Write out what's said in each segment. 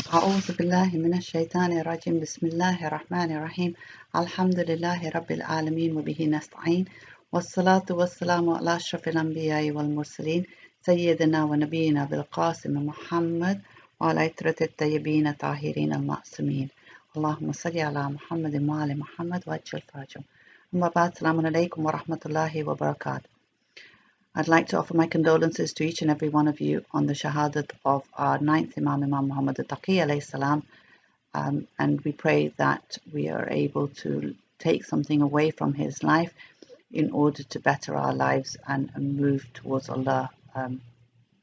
أعوذ بالله من الشيطان الرجيم بسم الله الرحمن الرحيم الحمد لله رب العالمين وبه نستعين والصلاة والسلام على أشرف الأنبياء والمرسلين سيدنا ونبينا بالقاسم محمد وعلى عترة الطيبين الطاهرين المعصومين اللهم صل على محمد وآل محمد وعجل فرجهم أما بعد السلام عليكم ورحمة الله وبركاته. I'd like to offer my condolences to each and every one of you on the shahadat of our ninth Imam, Imam Muhammad al-Taqi alayhi salam, and we pray that we are able to take something away from his life in order to better our lives and move towards Allah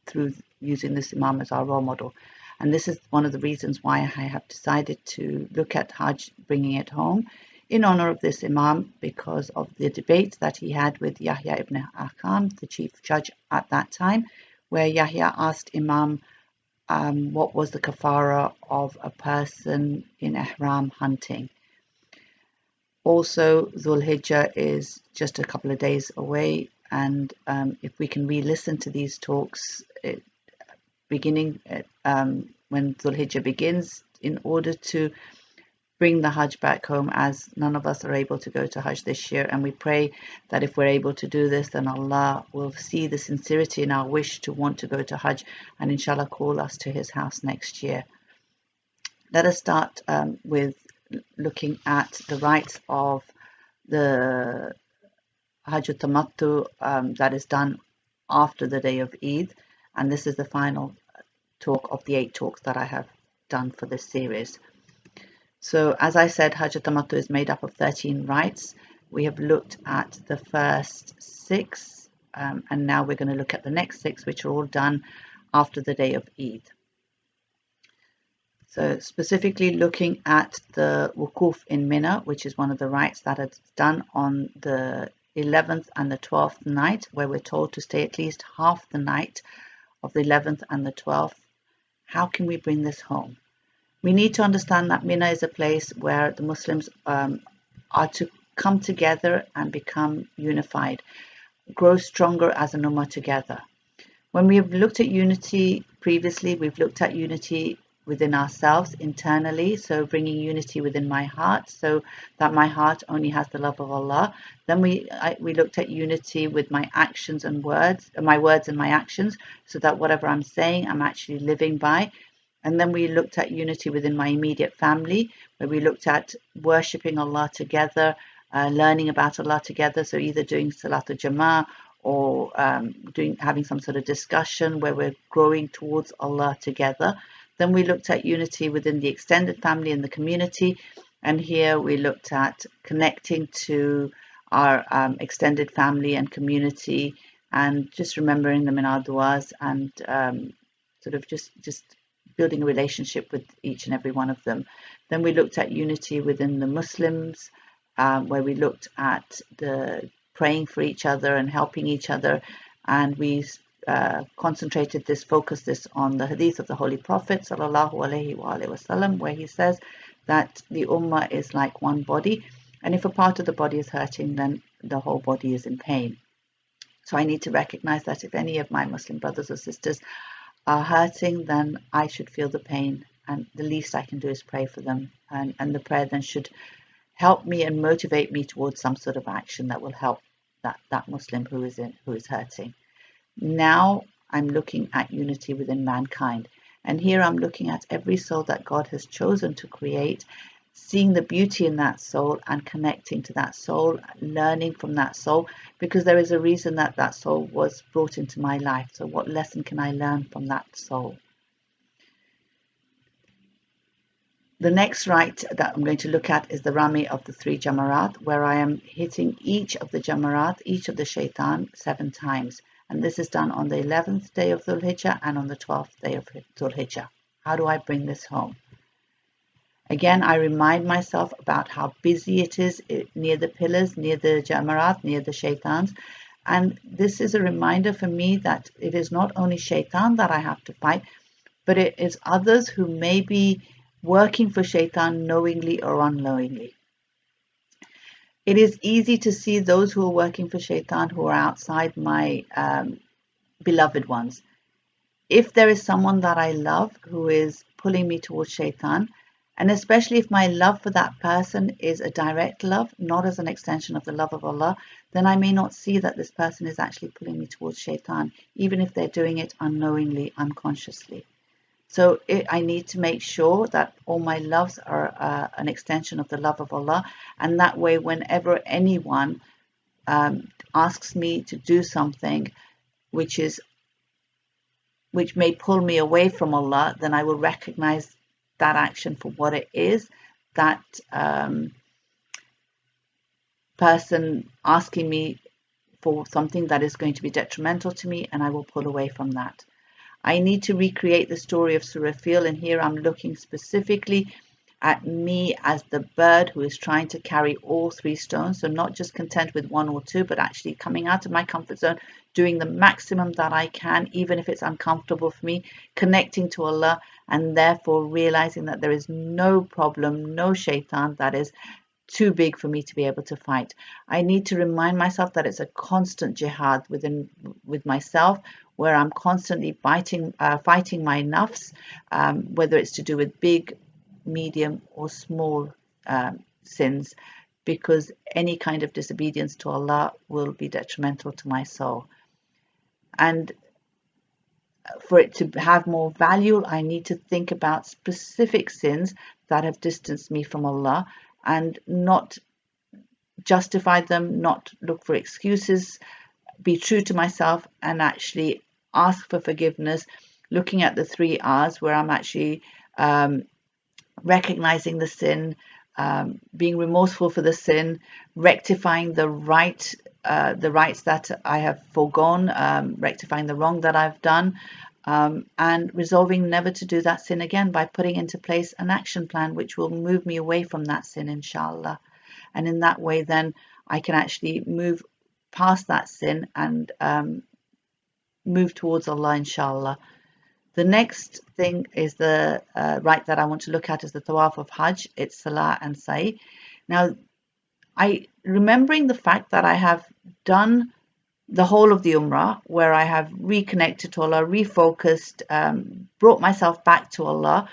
through using this Imam as our role model. And this is one of the reasons why I have decided to look at Hajj, bringing it home, in honor of this Imam, because of the debate that he had with Yahya ibn Ahkam, the chief judge at that time, where Yahya asked Imam what was the kafara of a person in ihram hunting. Also, Dhul Hijjah is just a couple of days away, and if we can re-listen to these talks beginning when Dhul Hijjah begins, in order to bring the Hajj back home, as none of us are able to go to Hajj this year, and we pray that if we're able to do this, then Allah will see the sincerity in our wish to want to go to Hajj and inshallah call us to his house next year. Let us start with looking at the rites of the Hajj Tamattu that is done after the day of Eid, and this is the final talk of the 8 talks that I have done for this series. So as I said, Hajj Tamattu is made up of 13 rites. We have looked at the first 6 and now we're going to look at the next 6, which are all done after the day of Eid. So specifically looking at the Wukuf in Mina, which is one of the rites that is done on the 11th and the 12th night, where we're told to stay at least half the night of the 11th and the 12th. How can we bring this home? We need to understand that Mina is a place where the Muslims are to come together and become unified, grow stronger as an ummah together. When we have looked at unity previously, we've looked at unity within ourselves internally, so bringing unity within my heart so that my heart only has the love of Allah. Then we looked at unity with my actions and words, my words and my actions, so that whatever I'm saying, I'm actually living by. And then we looked at unity within my immediate family, where we looked at worshipping Allah together, learning about Allah together. So either doing Salatul Jama'ah or having some sort of discussion where we're growing towards Allah together. Then we looked at unity within the extended family and the community. And here we looked at connecting to our extended family and community and just remembering them in our du'as and sort of just building a relationship with each and every one of them. Then we looked at unity within the Muslims, where we looked at the praying for each other and helping each other, and we focused this on the hadith of the Holy Prophet sallallahu alaihi wasallam, where he says that the ummah is like one body, and if a part of the body is hurting, then the whole body is in pain. So I need to recognize that if any of my Muslim brothers or sisters are hurting, then I should feel the pain, and the least I can do is pray for them, and the prayer then should help me and motivate me towards some sort of action that will help that Muslim who is hurting. Now I'm looking at unity within mankind, and here I'm looking at every soul that God has chosen to create, seeing the beauty in that soul and connecting to that soul, learning from that soul, because there is a reason that soul was brought into my life. So what lesson can I learn from that soul? The next rite that I'm going to look at is the Rami of the 3 Jamarat, where I am hitting each of the Jamarat, each of the shaitan 7 times. And this is done on the 11th day of Dhul Hijjah and on the 12th day of Dhul Hijjah. How do I bring this home? Again, I remind myself about how busy it is near the pillars, near the Jamarat, near the shaitans. And this is a reminder for me that it is not only shaitan that I have to fight, but it is others who may be working for shaitan knowingly or unknowingly. It is easy to see those who are working for shaitan who are outside my beloved ones. if there is someone that I love who is pulling me towards shaitan, and especially if my love for that person is a direct love, not as an extension of the love of Allah, then I may not see that this person is actually pulling me towards shaitan, even if they're doing it unknowingly, unconsciously. So I need to make sure that all my loves are an extension of the love of Allah, and that way, whenever anyone asks me to do something which may pull me away from Allah, then I will recognize that action for what it is. That person asking me for something that is going to be detrimental to me, and I will pull away from that. I need to recreate the story of Surah Fil, and here I'm looking specifically at me as the bird who is trying to carry all 3 stones. So not just content with 1 or 2, but actually coming out of my comfort zone, doing the maximum that I can, even if it's uncomfortable for me, connecting to Allah, and therefore realizing that there is no problem, no shaitan that is too big for me to be able to fight. I need to remind myself that it's a constant jihad with myself, where I'm constantly fighting my nafs, whether it's to do with big, medium or small sins, because any kind of disobedience to Allah will be detrimental to my soul. And for it to have more value, I need to think about specific sins that have distanced me from Allah, and not justify them, not look for excuses, be true to myself, and actually ask for forgiveness, looking at the 3 R's, where I'm actually recognizing the sin, being remorseful for the sin, rectifying the rights that I have foregone, rectifying the wrong that I've done, and resolving never to do that sin again by putting into place an action plan which will move me away from that sin, inshallah. And in that way, then I can actually move past that sin and move towards Allah, inshallah. The next thing is the rite that I want to look at is the Tawaf of Hajj. It's Salah and Sa'i. Now, remembering the fact that I have done the whole of the Umrah, where I have reconnected to Allah, refocused, brought myself back to Allah.